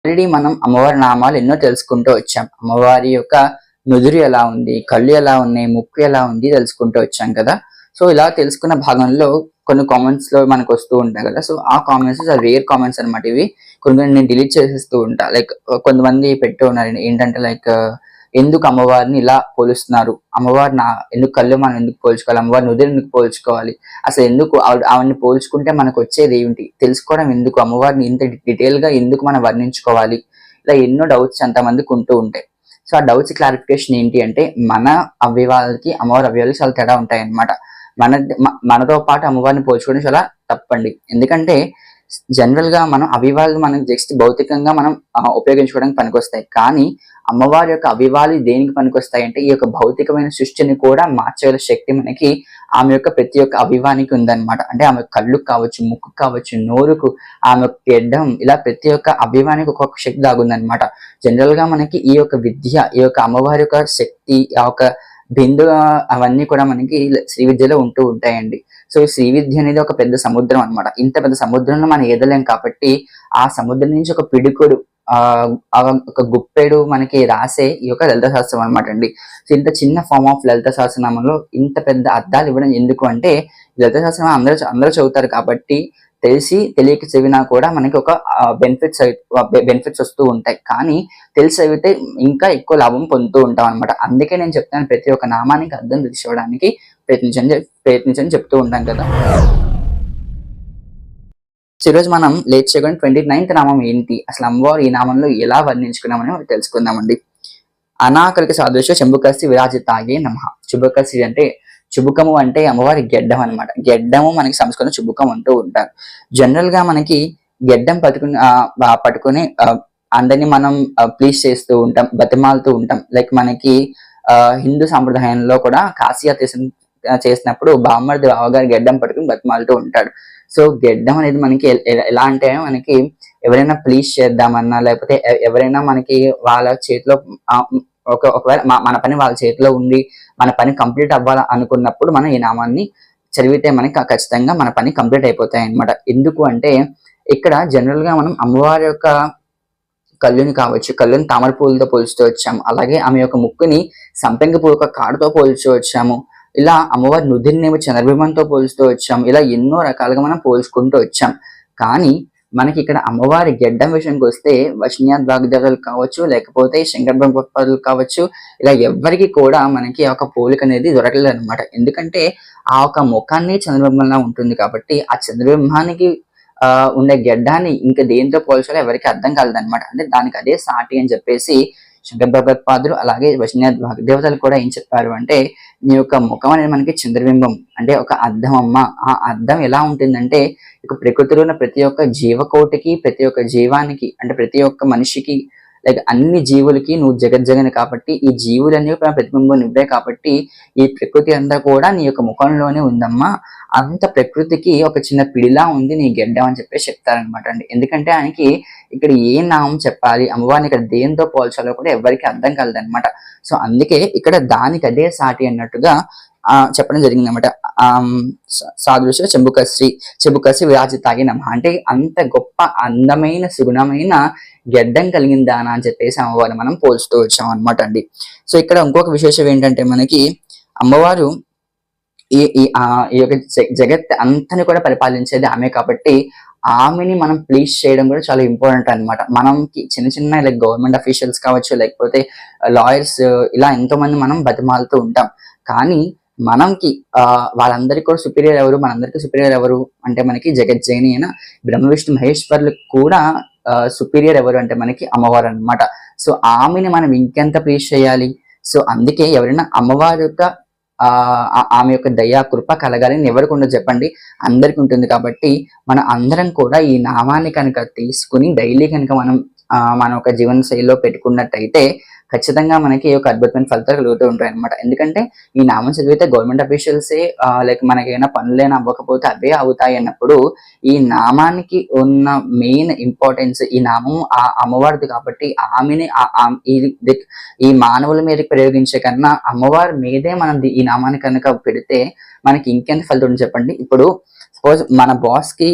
Already మనం అమ్మవారి నామాలు ఎన్నో తెలుసుకుంటూ వచ్చాం. అమ్మవారి యొక్క నుదురు ఎలా ఉంది, కళ్ళు ఎలా ఉన్నాయి, ముక్కు ఎలా ఉంది తెలుసుకుంటూ వచ్చాం కదా. సో ఇలా తెలుసుకున్న భాగంలో కొన్ని కామెంట్స్ లో మనకు వస్తూ ఉంటాయి కదా. సో ఆ కామెంట్స్ రేర్ కామెంట్స్ అనమాట ఇవి. కొన్ని నేను డిలీట్ చేసేస్తూ ఉంటా. లైక్ కొంతమంది పెట్టు ఉన్నారు ఏంటంటే లైక్ ఎందుకు అమ్మవారిని ఇలా పోలుస్తున్నారు, అమ్మవారి ఎందుకు కళ్ళు మనం ఎందుకు పోల్చుకోవాలి, అమ్మవారి నుదురు ఎందుకు పోల్చుకోవాలి, అసలు ఎందుకు ఆవిడని పోల్చుకుంటే మనకు వచ్చేది ఏమిటి, తెలుసుకోవడం ఎందుకు, అమ్మవారిని ఇంత డీటెయిల్ గా ఎందుకు మనం వర్ణించుకోవాలి, ఇలా ఎన్నో డౌట్స్ అంతమందికి ఉంటూ ఉంటాయి. సో ఆ డౌట్స్ క్లారిఫికేషన్ ఏంటి అంటే మన అవయవాలకి అమ్మవారి అవయవాలకి చాలా తేడా ఉంటాయి అనమాట. మనతో పాటు అమ్మవారిని పోల్చుకోవడం చాలా తప్పండి. ఎందుకంటే జనరల్ గా మనం అవయవాలు మనం జస్ట్ భౌతికంగా మనం ఉపయోగించుకోవడానికి పనికొస్తాయి. కానీ అమ్మవారి యొక్క అవయవాలు దేనికి పనికొస్తాయి అంటే ఈ యొక్క భౌతికమైన సృష్టిని కూడా మార్చగల శక్తి మనకి ఆమె యొక్క ప్రతి ఒక్క అవయవానికి ఉందన్నమాట. అంటే ఆమె కళ్ళు కావచ్చు, ముక్కు కావచ్చు, నోరుకు, ఆమె గెడ్డం, ఇలా ప్రతి ఒక్క అవయవానికి ఒక్కొక్క శక్తి దాగుందనమాట. జనరల్ గా మనకి ఈ యొక్క విద్య, ఈ యొక్క అమ్మవారి యొక్క శక్తి, ఆ యొక్క బిందు అవన్నీ కూడా మనకి శ్రీ విద్యలో ఉంటూ ఉంటాయండి. సో ఈ శ్రీ విద్య అనేది ఒక పెద్ద సముద్రం అనమాట. ఇంత పెద్ద సముద్రంలో మనం ఈదలేం కాబట్టి ఆ సముద్రం నుంచి ఒక పిడుకుడు ఒక గుప్పెడు మనకి రాసే ఈ యొక్క లలిత శాస్త్రం అనమాట అండి. సో ఇంత చిన్న ఫార్మ్ ఆఫ్ లలిత శాస్త్రనామంలో ఇంత పెద్ద అర్థాలు ఇవ్వడం ఎందుకు అంటే లలిత శాస్త్రం అందరూ చదువుతారు కాబట్టి తెలిసి తెలియక చదివినా కూడా మనకి ఒక బెనిఫిట్స్ వస్తూ ఉంటాయి. కానీ తెలిసి చదివితే ఇంకా ఎక్కువ లాభం పొందుతూ ఉంటాం అనమాట. అందుకే నేను చెప్తాను ప్రతి ఒక్క నామానికి అర్థం తెలుసుకోవడానికి ప్రయత్నించని చెప్తూ ఉంటాం కదా. ఈరోజు మనం లేట్ చేయకుండా 29th నామం ఏంటి, అసలు అమ్మవారు ఈ నామంలో ఎలా వర్ణించుకున్నామని తెలుసుకుందామండి. అనాకలిక సాదృశ్య శంభుకసి విరాజితాయే నమః. శుభకసి అంటే చుబుకము అంటే అమ్మవారి గెడ్డం అనమాట. గెడ్డము మనకి సంస్కృతం చుబుకం అంటూ ఉంటారు. జనరల్ గా మనకి గెడ్డం పట్టుకుని అందరినీ మనం ప్లీజ్ చేస్తూ ఉంటాం, బతిమాలుతూ ఉంటాం. లైక్ మనకి హిందూ సాంప్రదాయంలో కూడా కాశీయాత్ర చేసినప్పుడు బామ్మర్ది బావగారు గెడ్డం పట్టుకుని బతిమాలుతూ ఉంటాడు. సో గెడ్డం అనేది మనకి ఎలా అంటే మనకి ఎవరైనా ప్లీజ్ చేద్దామన్నా, లేకపోతే ఎవరైనా మనకి వాళ్ళ చేతిలో ఒకవేళ మన పని వాళ్ళ చేతిలో ఉండి మన పని కంప్లీట్ అవ్వాలి అనుకున్నప్పుడు మనం ఈ నామాన్ని చదివితే మనకి ఖచ్చితంగా మన పని కంప్లీట్ అయిపోతాయి అనమాట. ఎందుకు అంటే ఇక్కడ జనరల్ గా మనం అమ్మవారి యొక్క కళ్ళుని కావచ్చు, కళ్ళుని తామర పూలతో పోల్చుతూ వచ్చాము. అలాగే ఆమె యొక్క ముక్కుని సంపెంగ పువ్వు యొక్క కాడతో పోల్చుతూ వచ్చాము. ఇలా అమ్మవారి నుదిరినేమో చంద్రబింబంతో పోల్చుతూ వచ్చాం. ఇలా ఎన్నో రకాలుగా మనం పోల్చుకుంటూ వచ్చాం. కానీ మనకి ఇక్కడ అమ్మవారి గెడ్డం విషయానికి వస్తే వష్ణ్యాద్ వాగ్దేవతలు కావచ్చు, లేకపోతే శంకర బ్రహ్మోత్పాదులు కావచ్చు, ఇలా ఎవ్వరికి కూడా మనకి ఒక పోలిక అనేది దొరకలేదు అనమాట. ఎందుకంటే ఆ ఒక ముఖాన్ని చంద్రబింబంలా ఉంటుంది కాబట్టి ఆ చంద్రబింబానికి ఉండే గెడ్డాన్ని ఇంకా దేంతో పోల్చాలో ఎవరికి అర్థం కాలేదన్నమాట. అంటే దానికి అదే సాటి అని చెప్పేసి శంకర భగవత్పాదులు అలాగే వష్ణ్యాద్ వాగ్దేవతలు కూడా ఏం చెప్పారు అంటే నీ యొక్క ముఖం అనేది మనకి చంద్రబింబం అంటే ఒక అద్దం అమ్మ. ఆ అద్దం ఎలా ఉంటుందంటే ఇక ప్రకృతిలో ఉన్న ప్రతి ఒక్క జీవకోటికి, ప్రతి ఒక్క జీవానికి, అంటే ప్రతి ఒక్క మనిషికి, లైక్ అన్ని జీవులకి నువ్వు జగజ్జగని కాబట్టి ఈ జీవులన్నీ ప్రతిబింబం నువ్వే కాబట్టి ఈ ప్రకృతి అంతా కూడా నీ యొక్క ముఖంలోనే ఉందమ్మా. అంత ప్రకృతికి ఒక చిన్న పిడిలా ఉంది నీ గెడ్డం అని చెప్పేసి చెప్తారనమాట అండి. ఎందుకంటే ఆయనకి ఇక్కడ ఏ నామం చెప్పాలి, అమ్మవారిని ఇక్కడ దేంతో పోల్చాలో కూడా ఎవరికి అర్థం కాలేదన్నమాట. సో అందుకే ఇక్కడ దానికి అదే సాటి అన్నట్టుగా చెప్పడం జరిగింది అనమాట. సాదృశ్య చెంబుకసి విరాజితాయి నమః అంటే అంత గొప్ప అందమైన సుగుణమైన గెడ్డం కలిగిన దానా అని చెప్పేసి అమ్మవారిని మనం పోల్చుతూ వచ్చాం అనమాట అండి. సో ఇక్కడ ఇంకొక విశేషం ఏంటంటే మనకి అమ్మవారు ఈ యొక్క జగత్ అంతని కూడా పరిపాలించేది ఆమె కాబట్టి ఆమెని మనం ప్లీజ్ చేయడం కూడా చాలా ఇంపార్టెంట్ అనమాట. మనకి చిన్న చిన్న లైక్ గవర్నమెంట్ అఫీషియల్స్ కావచ్చు, లేకపోతే లాయర్స్, ఇలా ఎంతో మంది మనం బతిమాలుతూ ఉంటాం. కానీ మనకి వాళ్ళందరికీ కూడా సుపీరియర్ ఎవరు, మనందరికీ సుపీరియర్ ఎవరు అంటే మనకి జగజ్జయిని అయిన బ్రహ్మ విష్ణు మహేశ్వరులకు కూడా సుపీరియర్ ఎవరు అంటే మనకి అమ్మవారు అనమాట. సో ఆమెని మనం ఇంకెంత ప్లీజ్ చేయాలి. సో అందుకే ఎవరైనా అమ్మవారి యొక్క ఆమె యొక్క దయా కృప కలగాలని ఎవరికి ఉండదు చెప్పండి, అందరికి ఉంటుంది. కాబట్టి మన అందరం కూడా ఈ నామాన్ని కనుక తీసుకుని డైలీ కనుక మనం మన ఒక జీవన శైలిలో పెట్టుకున్నట్టయితే ఖచ్చితంగా మనకి ఒక అద్భుతమైన ఫలితాలు కలుగుతూ ఉంటాయి అనమాట. ఎందుకంటే ఈ నామం చదివితే గవర్నమెంట్ అఫీషియల్సే లైక్ మనకైనా పనులైనా అవ్వకపోతే అవే అవుతాయి అన్నప్పుడు ఈ నామానికి ఉన్న మెయిన్ ఇంపార్టెన్స్, ఈ నామం ఆ అమ్మవారిది కాబట్టి ఆమెని ఈ మానవుల మీద ప్రయోగించే కన్నా అమ్మవారి మీదే మనం ఈ నామాన్ని కనుక పెడితే మనకి ఇంకెంత ఫలితం చెప్పండి. ఇప్పుడు సపోజ్ మన బాస్ కి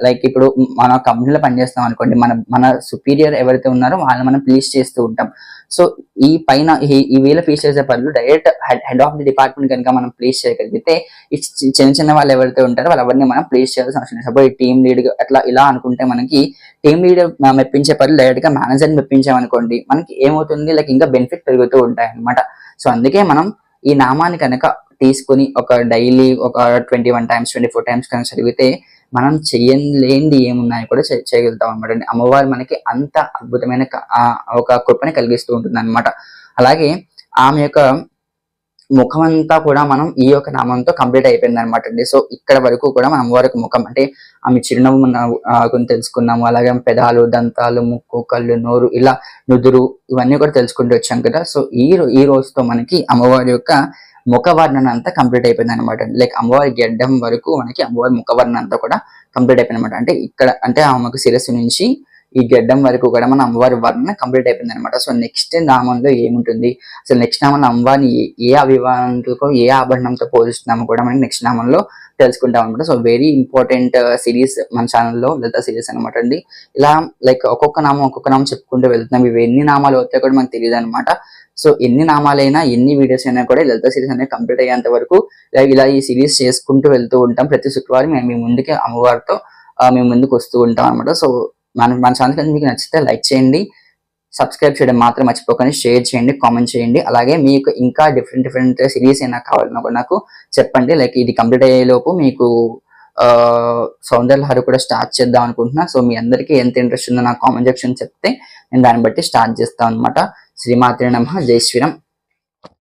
లైక్ ఇప్పుడు మన కంపెనీలో పనిచేస్తాం అనుకోండి, మన సుపీరియర్ ఎవరైతే ఉన్నారో వాళ్ళని మనం ప్లీజ్ చేస్తూ ఉంటాం. సో ఈ పైన ఈ వీళ్ళ ప్లీజ్ చేసే బదులు direct head of the department కనుక మనం ప్లీజ్ చేయగలిగితే ఈ చిన్న చిన్న వాళ్ళు ఎవరైతే ఉంటారో వాళ్ళెవరిని మనం ప్లీజ్ చేయాల్సిన అవసరం లేదు. సపోజ్ టీమ్ లీడ్ అట్లా ఇలా అనుకుంటే మనకి టీమ్ లీడ్ మెప్పించే బదులు డైరెక్ట్ గా మేనేజర్ మెప్పించామనుకోండి, మనకి ఏమవుతుంది, లైక్ ఇంకా బెనిఫిట్ పెరుగుతూ ఉంటాయి అనమాట. సో అందుకే మనం ఈ నామాన్ని కనుక తీసుకుని ఒక డైలీ ఒక 21 times 24 times కనుక చదివితే మనం చేయలేనిది ఏమున్నాయో కూడా చేయగలుగుతాం అనమాట. అమ్మవారు మనకి అంత అద్భుతమైన ఒక కృపని కలిగిస్తూ ఉంటుంది అనమాట. అలాగే ఆమె యొక్క ముఖం అంతా కూడా మనం ఈ యొక్క నామంతో కంప్లీట్ అయిపోయింది అనమాట అండి. సో ఇక్కడ వరకు కూడా మన అమ్మవారికి ముఖం అంటే ఆమె చిరునవ్వు తెలుసుకున్నాము. అలాగే పెదాలు, దంతాలు, ముక్కు, కళ్ళు, నోరు, ఇలా నుదురు, ఇవన్నీ కూడా తెలుసుకుంటూ వచ్చాం కదా. సో ఈ రోజుతో మనకి అమ్మవారి యొక్క ముఖ వర్ణన అంతా కంప్లీట్ అయిపోయింది అనమాట. లైక్ అమ్మవారి గెడ్డం వరకు మనకి అమ్మవారి ముఖ వర్ణన అంతా కూడా కంప్లీట్ అయిపోయింది అనమాట. అంటే ఇక్కడ అంటే ఆమెకు శిరస్సు నుంచి ఈ గెడ్డం వరకు కూడా మన అమ్మవారి వర్ణన కంప్లీట్ అయిపోయింది అనమాట. సో నెక్స్ట్ నామంలో ఏముంటుంది, అసలు నెక్స్ట్ నామంలో అమ్మవారిని ఏ అభిమానంతో ఏ ఆభరణంతో పోలిస్తున్నామో కూడా మనకి నెక్స్ట్ నామంలో తెలుసుకుంటాం అనమాట. సో వెరీ ఇంపార్టెంట్ సిరీస్ మన ఛానల్లో లలిత సిరీస్ అనమాట అండి. ఇలా లైక్ ఒక్కొక్క నామం చెప్పుకుంటూ వెళ్తున్నాం. ఇవి ఎన్ని నామాలు అవుతాయో కూడా మనకు తెలియదు అనమాట. సో ఎన్ని నామాలైనా ఎన్ని వీడియోస్ అయినా కూడా లలిత సిరీస్ అనేది కంప్లీట్ అయ్యేంత వరకు ఇలా ఈ సిరీస్ చేసుకుంటూ వెళ్తూ ఉంటాం. ప్రతి శుక్రవారం మేము మీ ముందుకి అమ్మవారితో మేము ముందుకు వస్తూ ఉంటాం అనమాట. సో మన ఛానల్ మీకు నచ్చితే లైక్ చేయండి, సబ్స్క్రైబ్ చేయడం మాత్రం మర్చిపోకండి, షేర్ చేయండి, కామెంట్ చేయండి. అలాగే మీకు ఇంకా డిఫరెంట్ సిరీస్ అయినా కావాలన్నా కూడా నాకు చెప్పండి. లైక్ ఇది కంప్లీట్ అయ్యే లోపు మీకు సౌందర్యలహరి కూడా స్టార్ట్ చేద్దాం అనుకుంటున్నా. సో మీ అందరికీ ఎంత ఇంట్రెస్ట్ ఉందో నాకు కామెంట్ సెక్షన్ చెప్తే నేను దాన్ని బట్టి స్టార్ట్ చేస్తాను అనమాట. శ్రీమాత్రే నమః. జై శ్రీరామ్.